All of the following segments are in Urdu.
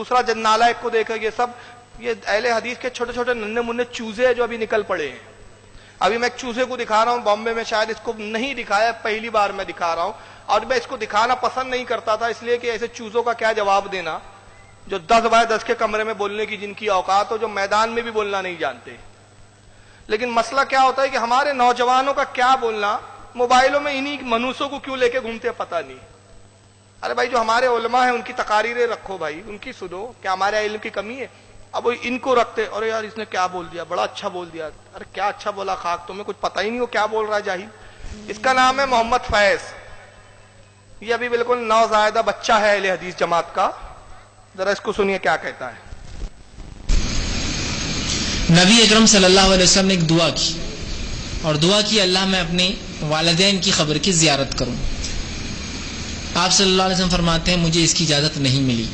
دوسرا جن نالائق کو دیکھا، یہ اہل حدیث کے چھوٹے چھوٹے ننھے منھے چوزے ہیں جو ابھی نکل پڑے ہیں۔ ابھی میں ایک چوزے کو دکھا رہا ہوں، بامبے میں شاید اس کو نہیں دکھایا، پہلی بار میں دکھا رہا ہوں، اور میں اس کو دکھانا پسند نہیں کرتا تھا اس لیے کہ ایسے چوزوں کا کیا جواب دینا جو 10x10 کے کمرے میں بولنے کی جن کی اوقات ہو، جو میدان میں بھی بولنا نہیں جانتے۔ لیکن مسئلہ کیا ہوتا ہے کہ ہمارے نوجوانوں کا کیا بولنا، موبائلوں میں انہی منوسوں کو کیوں لے کے گھومتے پتہ نہیں۔ ارے بھائی، جو ہمارے علماء ہیں ان کی تقاریریں رکھو بھائی، ان کی سنو، کیا ہمارے علم کی کمی ہے؟ اب وہ ان کو رکھتے، ارے یار اس نے کیا بول دیا، بڑا اچھا بول دیا۔ ارے کیا اچھا بولا خاک، تمہیں کچھ پتہ ہی نہیں ہو کیا بول رہا ہے جاہل۔ اس کا نام ہے محمد فیض، یہ ابھی بالکل نوزائیدہ بچہ ہے اہل حدیث جماعت کا، ذرا اس کو سنیے کیا کہتا ہے۔ نبی اکرم صلی اللہ علیہ وسلم نے ایک دعا کی، اور دعا کی اللہ میں اپنے والدین کی قبر کی زیارت کروں۔ آپ صلی اللہ علیہ وسلم فرماتے ہیں مجھے اس کی اجازت نہیں ملی۔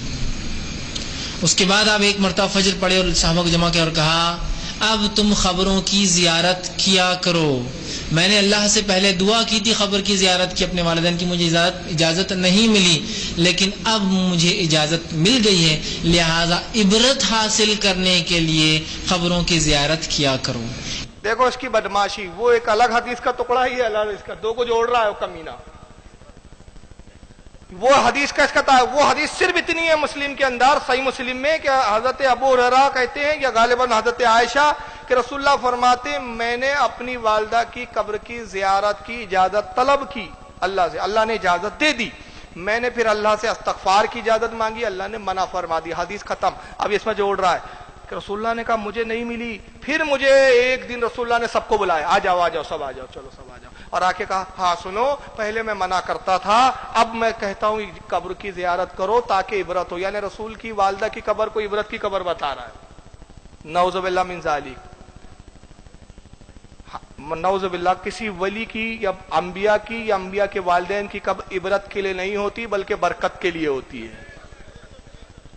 اس کے بعد آپ ایک مرتبہ فجر پڑھے اور صحابہ کو جمع کیا اور کہا اب تم خبروں کی زیارت کیا کرو۔ میں نے اللہ سے پہلے دعا کی تھی خبر کی زیارت کی اپنے والدین کی، مجھے اجازت نہیں ملی، لیکن اب مجھے اجازت مل گئی ہے، لہذا عبرت حاصل کرنے کے لیے خبروں کی زیارت کیا کرو۔ دیکھو اس کی بدماشی، وہ ایک الگ حدیث کا ٹکڑا ہی ہے، الگ اس کا دو کو جوڑ رہا ہے وہ کمینہ۔ وہ حدیث کا اس کا تھا، وہ حدیث صرف اتنی ہے مسلم کے اندر، صحیح مسلم میں، کہ حضرت ابو ہریرہ کہتے ہیں یا غالباً حضرت عائشہ کہ رسول اللہ فرماتے ہیں میں نے اپنی والدہ کی قبر کی زیارت کی اجازت طلب کی اللہ سے، اللہ نے اجازت دے دی، میں نے پھر اللہ سے استغفار کی اجازت مانگی، اللہ نے منع فرما دی، حدیث ختم۔ اب اس میں جوڑ رہا ہے کہ رسول اللہ نے کہا مجھے نہیں ملی، پھر مجھے ایک دن رسول اللہ نے سب کو بلایا، آ جاؤ سب آ جاؤ، چلو سب آ جاؤ، اور آ کے کہا ہاں سنو، پہلے میں منع کرتا تھا، اب میں کہتا ہوں قبر کی زیارت کرو تاکہ عبرت ہو، یعنی رسول کی والدہ کی قبر کو عبرت کی قبر بتا رہا ہے۔ نعوذ باللہ من ذالک، نعوذ باللہ، کسی ولی کی یا انبیاء کی یا انبیاء کے والدین کی قبر عبرت کے لیے نہیں ہوتی بلکہ برکت کے لیے ہوتی ہے۔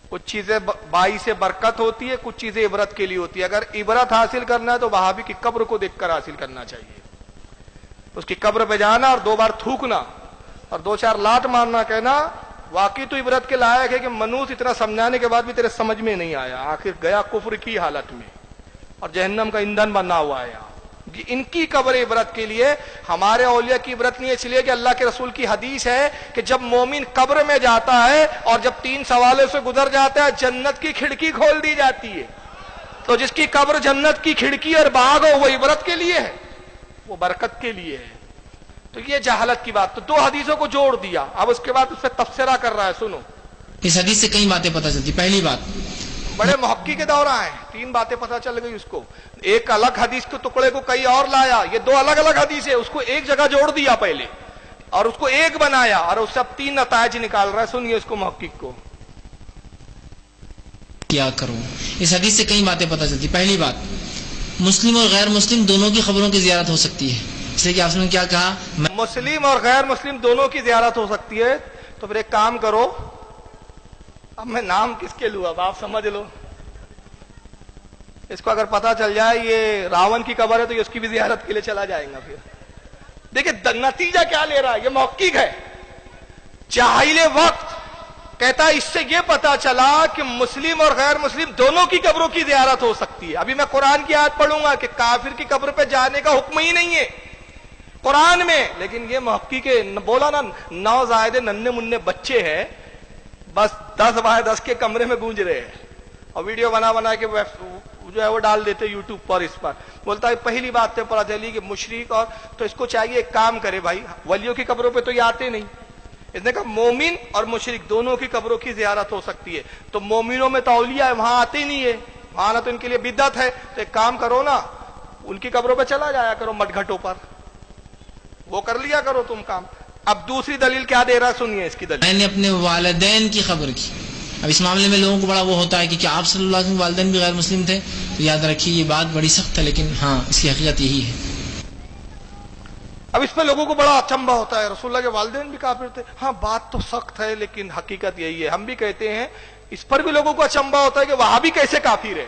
کچھ چیزیں باعث سے برکت ہوتی ہے، کچھ چیزیں عبرت کے لیے ہوتی ہے۔ اگر عبرت حاصل کرنا ہے تو وہابی کی قبر کو دیکھ کر حاصل کرنا چاہیے، اس کی قبر پہ جانا اور 2 بار تھوکنا اور 2-4 لات مارنا، کہنا واقعی تو عبرت کے لائق ہے کہ منوس اتنا سمجھانے کے بعد بھی تیرے سمجھ میں نہیں آیا، آخر گیا کفر کی حالت میں اور جہنم کا ایندھن بنا ہوا ہے۔ ان کی قبر عبرت کے لیے، ہمارے اولیاء کی عبرت نہیں ہے، اس لیے کہ اللہ کے رسول کی حدیث ہے کہ جب مومن قبر میں جاتا ہے اور جب 3 سوالوں سے گزر جاتا ہے جنت کی کھڑکی کھول دی جاتی ہے، تو جس کی قبر جنت کی کھڑکی اور باغ ہو وہ عبرت کے لیے ہے، وہ برکت کے لیے ہے۔ تو یہ جہالت کی بات، تو 2 حدیثوں کو جوڑ دیا، اب اس کے بعد اس پہ تبصرہ کر رہا ہے۔ سنو، اس حدیث سے کئی باتیں پتہ چلتی۔ پہلی بات، بڑے محقق کے دورہ ہیں، 3 باتیں پتہ چل گئی اس کو، ایک الگ حدیث کے ٹکڑے کو کئی اور لایا، یہ 2 الگ الگ حدیث ہے، اس کو ایک جگہ جوڑ دیا پہلے اور اس کو ایک بنایا اور اس سے اب 3 نتائج نکال رہا ہے۔ سنیے اس کو محقق کو، کیا کرو۔ اس حدیث سے کئی باتیں پتہ چلتی۔ پہلی بات، مسلم اور غیر مسلم دونوں کی قبروں کی زیارت ہو سکتی ہے، اس لیے کہ آپ نے کیا کہا، مسلم اور غیر مسلم دونوں کی زیارت ہو سکتی ہے۔ تو پھر ایک کام کرو، اب میں نام کس کے لوں، اب آپ سمجھ لو، اس کو اگر پتا چل جائے یہ راون کی قبر ہے تو یہ اس کی بھی زیارت کے لیے چلا جائے گا۔ پھر دیکھیں نتیجہ کیا لے رہا ہے، یہ محقق ہے، جاہل وقت، کہتا ہے اس سے یہ پتا چلا کہ مسلم اور غیر مسلم دونوں کی قبروں کی زیارت ہو سکتی ہے۔ ابھی میں قرآن کی آیت پڑھوں گا کہ کافر کی قبر پہ جانے کا حکم ہی نہیں ہے قرآن میں، لیکن یہ محقق بولا نا، نوزائیدہ ننھے منھے بچے ہیں، بس 10x10 کے کمرے میں گونج رہے ہیں اور ویڈیو بنا کے جو ہے وہ ڈال دیتے یوٹیوب پر، اس پر بولتا ہے پہلی بات تو پتا چلی کہ مشرک، اور تو اس کو چاہیے ایک کام کرے بھائی، ولیوں کی قبروں پہ تو یہ آتے نہیں، اس نے کہا مومن اور مشرک دونوں کی قبروں کی زیارت ہو سکتی ہے، تو مومنوں میں تو اولیاء ہے وہاں آتے نہیں ہے، وہاں نہ تو ان کے لیے بدعت ہے، تو ایک کام کرو نا ان کی قبروں پہ چلا جایا کرو، مٹ گھٹوں پر وہ کر لیا کرو تم کام۔ اب دوسری دلیل کیا دے رہا، سنیے اس کی دلیل۔ میں نے اپنے والدین کی خبر کی۔ اب اس معاملے میں لوگوں کو بڑا وہ ہوتا ہے کہ کیا آپ صلی اللہ علیہ وسلم کے والدین بھی غیر مسلم تھے؟ تو یاد رکھیے یہ بات بڑی سخت ہے، لیکن ہاں اس کی حقیقت یہی ہے۔ اب اس پہ لوگوں کو بڑا اچنبھا ہوتا ہے، رسول اللہ کے والدین بھی کافر تھے، ہاں بات تو سخت ہے لیکن حقیقت یہی ہے۔ ہم بھی کہتے ہیں، اس پر بھی لوگوں کو اچنبھا ہوتا ہے کہ وہاں بھی کیسے کافر ہے،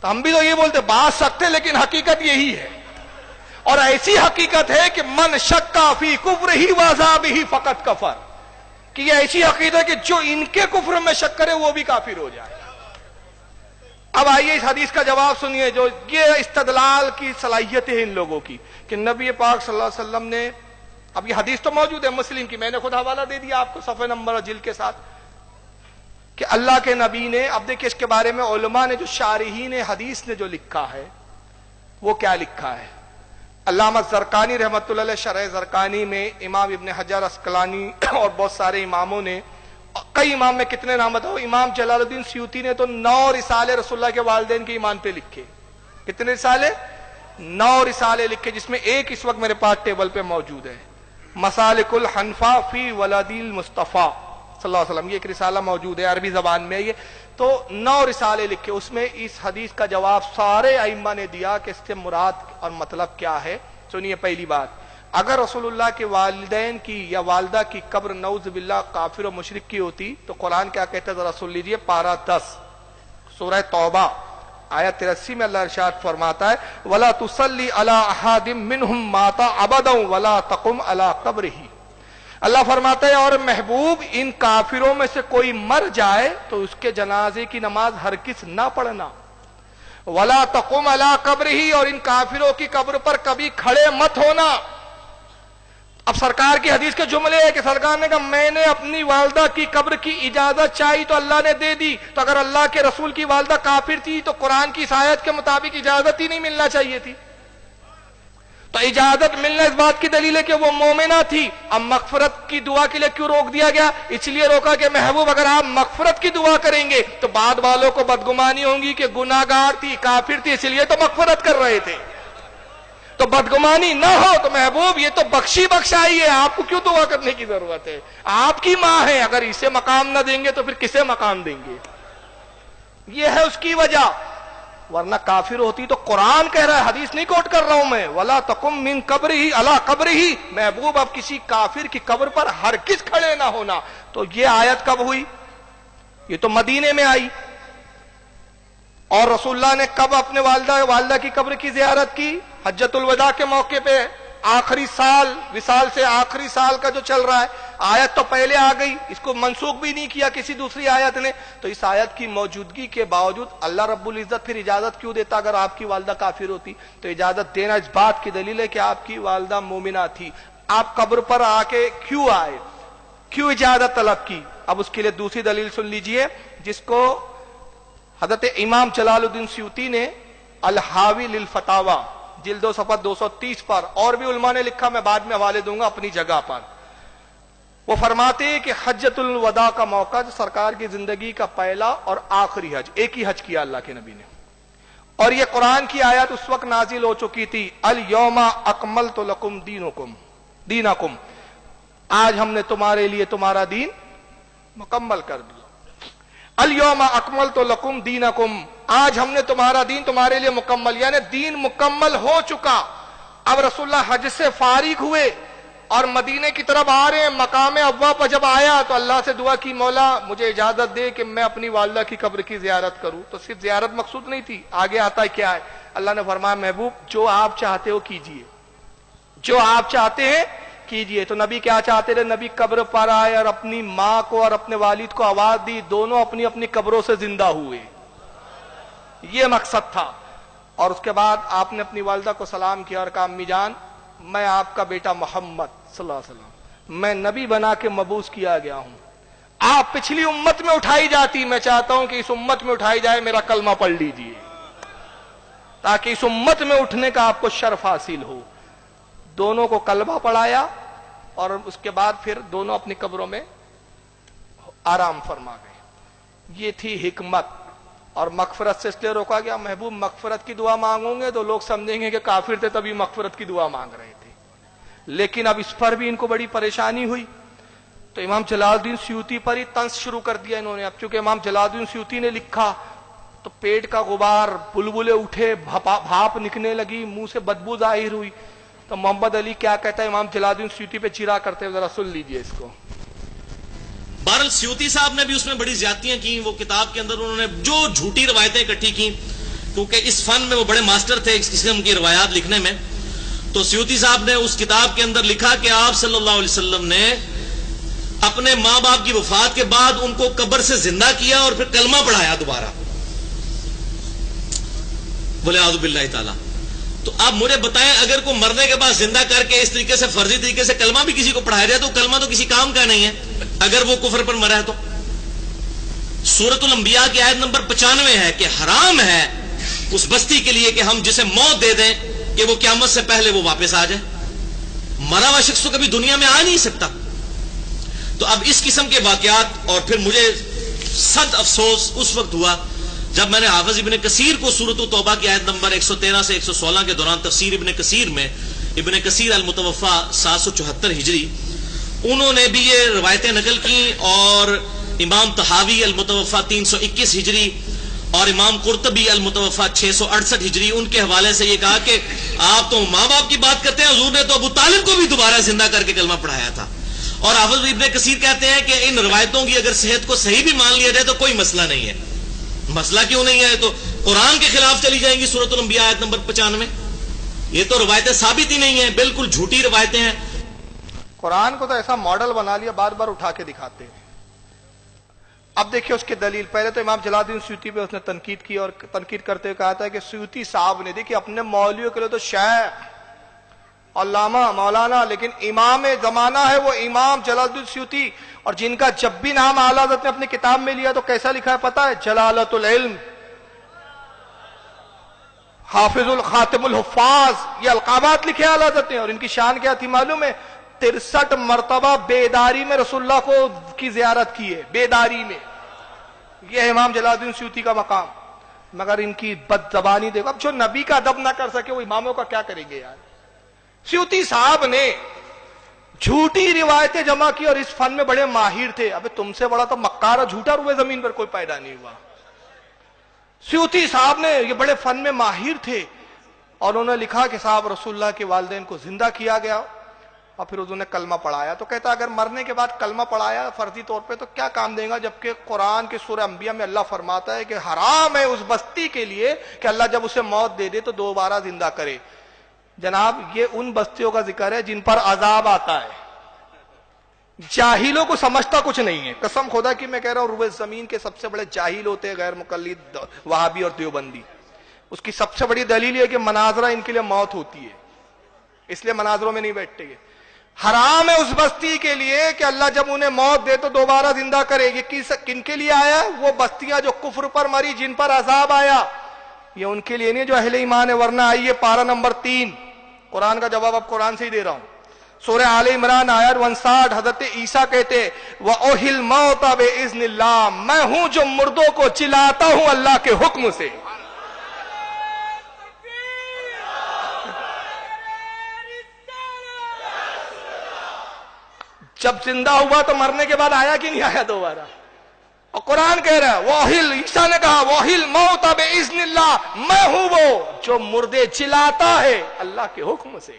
تو ہم بھی تو یہ بولتے بات سخت ہے لیکن حقیقت یہی ہے، اور ایسی حقیقت ہے کہ من شک فی کفرہ وذا بہ فقط کفر، کہ یہ ایسی عقیدہ ہے کہ جو ان کے کفر میں شک کرے وہ بھی کافر ہو جائے. اب آئیے اس حدیث کا جواب سنیے. جو یہ استدلال کی صلاحیت ہے ان لوگوں کی کہ نبی پاک صلی اللہ علیہ وسلم نے, اب یہ حدیث تو موجود ہے مسلم کی, میں نے خود حوالہ دے دیا آپ کو صفحہ نمبر اور جلد کے ساتھ, کہ اللہ کے نبی نے, اب دیکھیں اس کے بارے میں علماء نے, جو شارحین حدیث نے جو لکھا ہے وہ کیا لکھا ہے. علامہ زرقانی رحمۃ اللہ علیہ شرح زرقانی میں, امام ابن حجر اسقلانی اور بہت سارے اماموں نے, کئی امام میں کتنے نام بتاؤ, امام جلال الدین سیوطی نے تو 9 رسالے رسول اللہ کے والدین کے ایمان پہ لکھے. کتنے رسالے؟ 9 رسالے لکھے, جس میں ایک اس وقت میرے پاس ٹیبل پہ موجود ہے, مسالک الحنفا فی ولادی المصطفیٰ صلی اللہ علیہ وسلم. یہ ایک رسالہ موجود ہے, عربی زبان میں. یہ تو 9 رسالے لکھے, اس میں اس حدیث کا جواب سارے ائمہ نے دیا کہ اس سے مراد اور مطلب کیا ہے. سنیے, پہلی بات, اگر رسول اللہ کے والدین کی یا والدہ کی قبر نعوذ باللہ کافر و مشرک کی ہوتی تو قرآن کیا کہتا ہے ذرا سن لیجئے. پارہ 10 سورہ توبہ آیت 83 میں اللہ ارشاد فرماتا ہے, وَلَا تُصَلِّ عَلَىٰ أَحَدٍ مِّنْهُمْ مَاتَ أَبَدًا وَلَا تَقُمْ عَلَىٰ قَبْرِهِ. اللہ فرماتا ہے, اور محبوب ان کافروں میں سے کوئی مر جائے تو اس کے جنازے کی نماز ہرگز نہ پڑھنا. وَلَا تَقُمْ عَلَىٰ قَبْرِهِ, اور ان کافروں کی قبر پر کبھی کھڑے مت ہونا. اب سرکار کی حدیث کے جملے ہے کہ سرکار نے کہا میں نے اپنی والدہ کی قبر کی اجازت چاہی تو اللہ نے دے دی. تو اگر اللہ کے رسول کی والدہ کافر تھی تو قرآن کی اس آیت کے مطابق اجازت ہی نہیں ملنا چاہیے تھی. تو اجازت ملنا اس بات کی دلیل ہے کہ وہ مومنہ تھی. اب مغفرت کی دعا کے لیے کیوں روک دیا گیا؟ اس لیے روکا کہ محبوب اگر آپ مغفرت کی دعا کریں گے تو بعد والوں کو بدگمانی ہوگی کہ گناہگار تھی, کافر تھی, اس لیے تو مغفرت کر رہے تھے. تو بدگمانی نہ ہو تو محبوب یہ تو بخشی بخشائی ہے, آپ کو کیوں دعا کرنے کی ضرورت ہے؟ آپ کی ماں ہے, اگر اسے مقام نہ دیں گے تو پھر کسے مقام دیں گے؟ یہ ہے اس کی وجہ, ورنہ کافر ہوتی تو قرآن کہہ رہا ہے, حدیث نہیں کوٹ کر رہا ہوں میں, وَلَا تَقُمْ مِنْ قَبْرِهِ عَلَىٰ قَبْرِهِ. محبوب اب کسی کافر کی قبر پر ہرگز کھڑے نہ ہونا. تو یہ آیت کب ہوئی؟ یہ تو مدینے میں آئی. اور رسول اللہ نے کب اپنے والدہ کی قبر کی زیارت کی؟ حجۃ الوداع کے موقع پہ, آخری سال, وصال سے آخری سال کا جو چل رہا ہے. آیت تو پہلے آ گئی, اس کو منسوخ بھی نہیں کیا کسی دوسری آیت نے. تو اس آیت کی موجودگی کے باوجود اللہ رب العزت پھر اجازت کیوں دیتا اگر آپ کی والدہ کافر ہوتی؟ تو اجازت دینا اس بات کی دلیل ہے کہ آپ کی والدہ مومنہ تھی. آپ قبر پر آ کے کیوں آئے, کیوں اجازت طلب کی؟ اب اس کے لیے دوسری دلیل سن لیجئے, جس کو حضرت امام جلال الدین سیوطی نے الحاوی للفتاوی جلد و صفحہ 230 پر, اور بھی علماء نے لکھا, میں بعد میں حوالے دوں گا اپنی جگہ پر. وہ فرماتے ہیں کہ حجۃ الوداع کا موقع جو سرکار کی زندگی کا پہلا اور آخری حج, ایک ہی حج کیا اللہ کے نبی نے, اور یہ قرآن کی آیت اس وقت نازل ہو چکی تھی, الیوم اکملت لکم دینکم, آج ہم نے تمہارے لیے تمہارا دین مکمل کر دیا. الیوم اکملت لکم دینکم, آج ہم نے تمہارا دین تمہارے لیے مکمل, یعنی دین مکمل ہو چکا. اب رسول اللہ حج سے فارغ ہوئے اور مدینے کی طرف آ رہے ہیں. مقام ابوا پر جب آیا تو اللہ سے دعا کی, مولا مجھے اجازت دے کہ میں اپنی والدہ کی قبر کی زیارت کروں. تو صرف زیارت مقصود نہیں تھی, آگے آتا ہے کیا ہے. اللہ نے فرمایا محبوب جو آپ چاہتے ہو کیجئے, جو آپ چاہتے ہیں کیجئے. تو نبی کیا چاہتے تھے؟ نبی قبر پر آئے اور اپنی ماں کو اور اپنے والد کو آواز دی, دونوں اپنی اپنی قبروں سے زندہ ہوئے. یہ مقصد تھا. اور اس کے بعد آپ نے اپنی والدہ کو سلام کیا اور کہا امی جان میں آپ کا بیٹا محمد صلی اللہ علیہ وسلم, میں نبی بنا کے مبعوث کیا گیا ہوں. آپ پچھلی امت میں اٹھائی جاتی, میں چاہتا ہوں کہ اس امت میں اٹھائی جائے, میرا کلمہ پڑھ لیجئے تاکہ اس امت میں اٹھنے کا آپ کو شرف حاصل ہو. دونوں کو کلمہ پڑھایا اور اس کے بعد پھر دونوں اپنی قبروں میں آرام فرما گئے. یہ تھی حکمت. اور مغفرت سے اس لیے روکا گیا, محبوب مغفرت کی دعا مانگوں گے تو لوگ سمجھیں گے کہ کافر تھے تبھی مغفرت کی دعا مانگ رہے تھے. لیکن اب اس پر بھی ان کو بڑی پریشانی ہوئی تو امام جلال الدین سیوطی پر ہی طنز شروع کر دیا انہوں نے. اب چونکہ امام جلال الدین سیوطی نے لکھا تو پیٹ کا غبار, بلبلے اٹھے, بھاپ نکلنے لگی, منہ سے بدبو ظاہر ہوئی. تو محمد علی کیا کہتا ہے امام جلال الدین سیوطی پہ چرا کرتے ہوئے, ذرا سن لیجئے اس کو. بہرحال سیوطی صاحب نے بھی اس میں بڑی زیادتیاں کی. وہ کتاب کے اندر انہوں نے جو جھوٹی روایتیں اکٹھی کی, کیونکہ اس فن میں وہ بڑے ماسٹر تھے اس قسم کی روایات لکھنے میں. تو سیوطی صاحب نے اس کتاب کے اندر لکھا کہ آپ صلی اللہ علیہ وسلم نے اپنے ماں باپ کی وفات کے بعد ان کو قبر سے زندہ کیا اور پھر کلمہ پڑھایا دوبارہ، بولے اعوذ باللہ تعالی. تو آپ مجھے بتائیں اگر کوئی مرنے کے بعد زندہ کر کے اس طریقے سے فرضی طریقے سے کلمہ بھی کسی کو پڑھایا جائے تو کلمہ تو کسی کام کا نہیں ہے اگر وہ کفر پر مرا ہے تو. سورۃ الانبیاء کی آیت نمبر 95 ہے کہ حرام ہے اس بستی کے لیے کہ ہم جسے موت دے دیں کہ وہ قیامت سے پہلے وہ واپس آ جائے. مرا ہوا شخص تو کبھی دنیا میں آ نہیں سکتا. تو اب اس قسم کے واقعات، اور پھر مجھے صد افسوس اس وقت ہوا جب میں نے حافظ ابن کثیر کو سورۃ التوبہ کی آیت نمبر 113 سے 116 کے دوران تفسیر ابن کثیر میں، ابن کثیر المتوفا 774 ہجری، انہوں نے بھی یہ روایتیں نقل کی، اور امام طحاوی المتوفا 321 ہجری اور امام قرطبی المتوفا 668 ہجری، ان کے حوالے سے یہ کہا کہ آپ تو ماں باپ کی بات کرتے ہیں، حضور نے تو ابو طالب کو بھی دوبارہ زندہ کر کے کلمہ پڑھایا تھا. اور حافظ ابن کثیر کہتے ہیں کہ ان روایتوں کی اگر صحت کو صحیح بھی مان لیا جائے تو کوئی مسئلہ نہیں ہے. مسئلہ کیوں نہیں ہے؟ تو قرآن کے خلاف چلی جائیں گی سورۃ الانبیاء آیت نمبر 95. یہ تو روایتیں ثابت ہی نہیں ہیں، بالکل جھوٹی روایتیں ہیں. قرآن کو تو ایسا ماڈل بنا لیا، بار بار اٹھا کے دکھاتے ہیں. اب دیکھیے اس کی دلیل. پہلے تو امام جلال الدین سیوطی پہ اس نے تنقید کی، اور تنقید کرتے ہوئے کہا تھا کہ سیوطی صاحب نے، دیکھیے اپنے مولویوں کے لیے تو شیخ علامہ مولانا، لیکن امام زمانہ ہے وہ امام جلال الدین سیوطی، اور جن کا جب بھی نام اعلی حضرت نے اپنی کتاب میں لیا تو کیسا لکھا ہے پتہ ہے؟ جلالت العلم، حافظ الخاتم الحفاظ، یہ القابات لکھے اعلی حضرت نے. اور ان کی شان کیا تھی معلوم ہے؟ 63 مرتبہ بیداری میں رسول اللہ کو کی زیارت کی ہے، بیداری میں. یہ ہے امام جلال الدین سیوطی کا مقام. مگر ان کی بد زبانی دیکھو. اب جو نبی کا ادب نہ کر سکے وہ اماموں کا کیا کریں گے یار. سیوطی صاحب نے جھوٹی روایتیں جمع کی اور اس فن میں بڑے ماہر تھے. ابے تم سے بڑا تو مکار اور جھوٹا روئے زمین پر کوئی پیدا نہیں ہوا. سیوطی صاحب نے یہ بڑے فن میں ماہر تھے، اور انہوں نے لکھا کہ صاحب رسول اللہ کے والدین کو زندہ کیا گیا اور پھر انہوں نے کلمہ پڑھایا. تو کہتا اگر مرنے کے بعد کلمہ پڑھایا فرضی طور پہ تو کیا کام دیں گا، جبکہ قرآن کے سورہ انبیاء میں اللہ فرماتا ہے کہ حرام ہے اس بستی کے لیے کہ اللہ جب اسے موت دے دے تو دوبارہ زندہ کرے. جناب یہ ان بستیوں کا ذکر ہے جن پر عذاب آتا ہے. جاہلوں کو سمجھتا کچھ نہیں ہے. قسم خدا کی میں کہہ رہا ہوں، روئے زمین کے سب سے بڑے جاہل ہوتے ہیں غیر مقلد وہابی اور دیوبندی. اس کی سب سے بڑی دلیل یہ کہ مناظرہ ان کے لیے موت ہوتی ہے، اس لیے مناظروں میں نہیں بیٹھتے. حرام ہے اس بستی کے لیے کہ اللہ جب انہیں موت دے تو دوبارہ زندہ کرے. یہ کن کے لیے آیا؟ وہ بستیاں جو کفر پر مری، جن پر عذاب آیا. یہ ان کے لیے نہیں جو اہل ایمان ہے. ورنہ آئیے پارہ نمبر 3، قرآن کا جواب اب قرآن سے ہی دے رہا ہوں. سورہ آل عمران آیت 59، حضرت عیسیٰ کہتے وَأُحْيِي الْمَوْتَ بِإِذْنِ اللَّهِ، میں ہوں جو مردوں کو چلاتا ہوں اللہ کے حکم سے. جب زندہ ہوا تو مرنے کے بعد آیا کہ نہیں آیا دوبارہ؟ اور قرآن کہہ رہا ہے وَأُحْيِي، عیسیٰ نے کہا وَأُحْيِي الْمَوْتَ بِإِذْنِ اللَّهِ، میں ہوں وہ جو مردے چلاتا ہے اللہ کے حکم سے.